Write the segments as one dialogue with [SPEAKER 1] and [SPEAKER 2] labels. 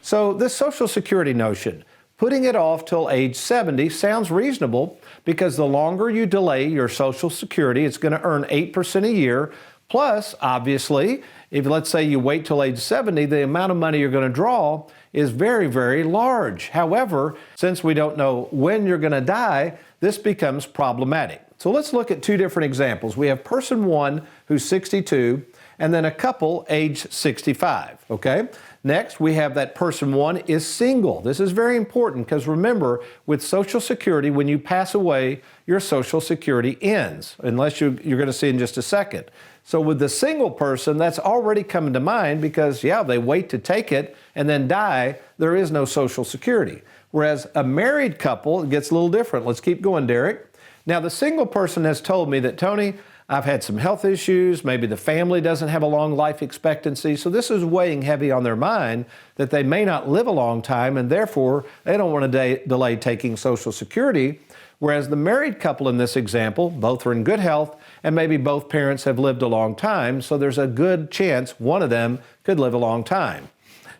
[SPEAKER 1] So this Social Security notion, putting it off till age 70 sounds reasonable because the longer you delay your Social Security, it's going to earn 8% a year. Plus, obviously, if let's say you wait till age 70, the amount of money you're going to draw is very, very large. However, since we don't know when you're going to die, this becomes problematic. So let's look at two different examples. We have person one who's 62 and then a couple age 65, okay? Next, we have that person one is single. This is very important because remember, with Social Security, when you pass away, your Social Security ends, unless you're going to see in just a second. So with the single person, that's already coming to mind because, yeah, they wait to take it and then die, there is no Social Security. Whereas a married couple, it gets a little different. Let's keep going, Derek. Now, the single person has told me that, Tony, I've had some health issues, maybe the family doesn't have a long life expectancy, so this is weighing heavy on their mind that they may not live a long time and therefore they don't want to delay taking Social Security. Whereas the married couple in this example, both are in good health and maybe both parents have lived a long time, so there's a good chance one of them could live a long time.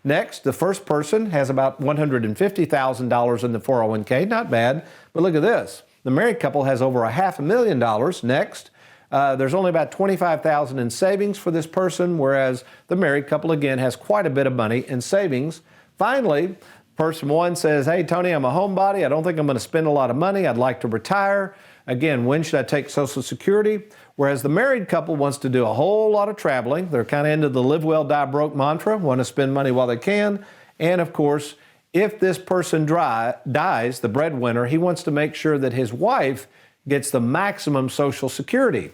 [SPEAKER 1] Next, the first person has about $150,000 in the 401k, not bad, but look at this. The married couple has over $500,000. Next, there's only about $25,000 in savings for this person, whereas the married couple, again, has quite a bit of money in savings. Finally, person one says, hey, Tony, I'm a homebody. I don't think I'm going to spend a lot of money. I'd like to retire. Again, when should I take Social Security? Whereas the married couple wants to do a whole lot of traveling. They're kind of into the live well, die broke mantra, want to spend money while they can. And of course, if this person dies, the breadwinner, he wants to make sure that his wife gets the maximum Social Security.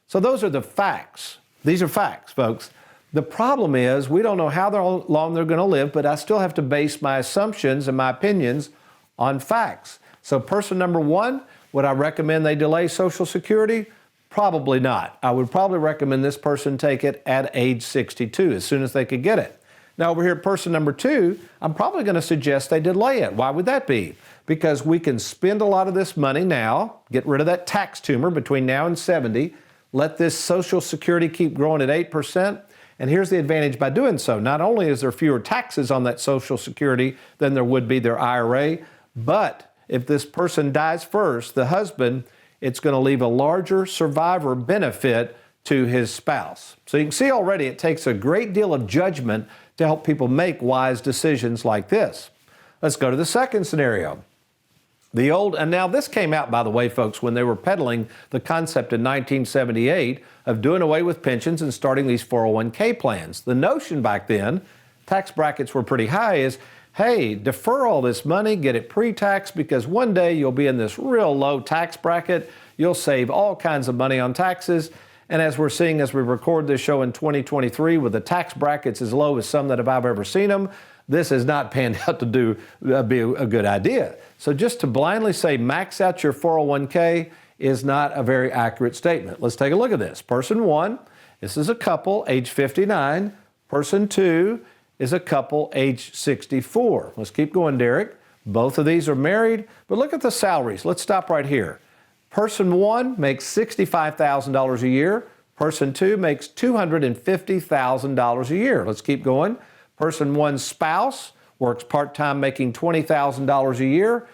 [SPEAKER 1] So those are the facts. These are facts, folks. The problem is we don't know how long they're going to live, but I still have to base my assumptions and my opinions on facts. So person number one, would I recommend they delay Social Security? Probably not. I would probably recommend this person take it at age 62, as soon as they could get it. Now over here, person number two, I'm probably going to suggest they delay it. Why would that be? Because we can spend a lot of this money now, get rid of that tax tumor between now and 70, let this Social Security keep growing at 8%. And here's the advantage by doing so. Not only is there fewer taxes on that Social Security than there would be their IRA, but if this person dies first, the husband, it's going to leave a larger survivor benefit to his spouse. So you can see already it takes a great deal of judgment to help people make wise decisions like this. Let's go to the second scenario. And now this came out, by the way, folks, when they were peddling the concept in 1978 of doing away with pensions and starting these 401k plans. The notion back then, tax brackets were pretty high, is, hey, defer all this money, get it pre-tax, because one day you'll be in this real low tax bracket. You'll save all kinds of money on taxes. And as we're seeing as we record this show in 2023 with the tax brackets as low as some that I've ever seen them, this has not panned out to be a good idea. So just to blindly say max out your 401k is not a very accurate statement. Let's take a look at this. Person one, this is a couple, age 59. Person two is a couple, age 64. Let's keep going, Derek. Both of these are married, but look at the salaries. Let's stop right here. Person one makes $65,000 a year. Person two makes $250,000 a year. Let's keep going. Person one's spouse works part-time making $20,000 a year.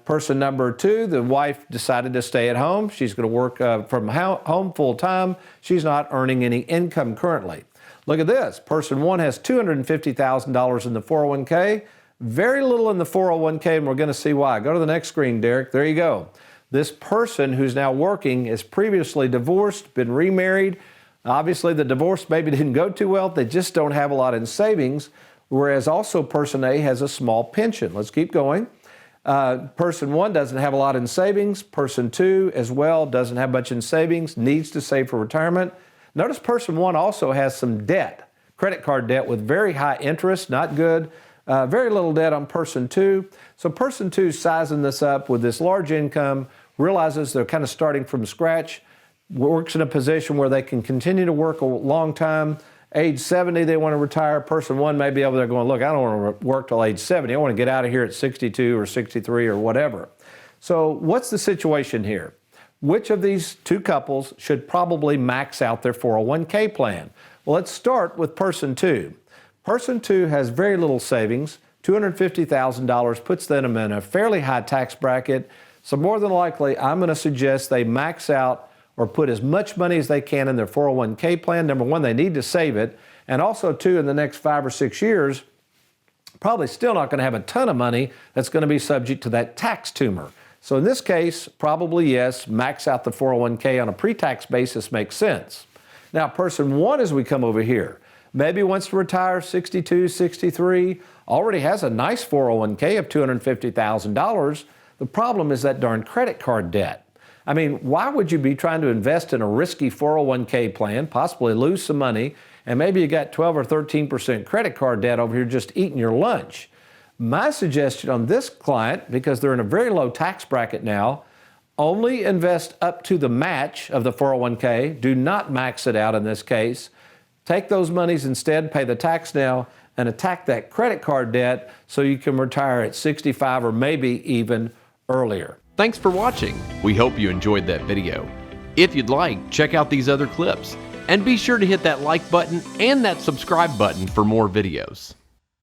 [SPEAKER 1] Person number two, the wife decided to stay at home. She's going to work from home full-time. She's not earning any income currently. Look at this. Person one has $250,000 in the 401k, very little in the 401k, and we're going to see why. Go to the next screen, Derek. There you go. This person who's now working is previously divorced, been remarried. Obviously, the divorce maybe didn't go too well. They just don't have a lot in savings, whereas also person A has a small pension. Let's keep going. Person one doesn't have a lot in savings. Person two as well doesn't have much in savings, needs to save for retirement. Notice person one also has some debt, credit card debt with very high interest, not good. Very little debt on person two. So person two sizing this up with this large income, realizes they're kind of starting from scratch, works in a position where they can continue to work a long time. Age 70, they want to retire. Person one may be over there going, look, I don't want to work till age 70. I want to get out of here at 62 or 63 or whatever. So what's the situation here? Which of these two couples should probably max out their 401k plan? Well, let's start with person two. Person 2 has very little savings. $250,000 puts them in a fairly high tax bracket. So more than likely, I'm going to suggest they max out or put as much money as they can in their 401k plan. Number one, they need to save it. And also, too, in the next 5 or 6 years, probably still not going to have a ton of money that's going to be subject to that tax tumor. So in this case, probably yes, max out the 401k on a pre-tax basis makes sense. Now, person 1, as we come over here, maybe wants to retire 62, 63, already has a nice 401k of $250,000. The problem is that darn credit card debt. I mean, why would you be trying to invest in a risky 401k plan, possibly lose some money, and maybe you got 12 or 13% credit card debt over here just eating your lunch? My suggestion on this client, because they're in a very low tax bracket now, only invest up to the match of the 401k. Do not max it out in this case. Take those monies instead, pay the tax now, and attack that credit card debt so you can retire at 65 or maybe even earlier.
[SPEAKER 2] Thanks for watching. We hope you enjoyed that video. If you'd like, check out these other clips. And be sure to hit that like button and that subscribe button for more videos.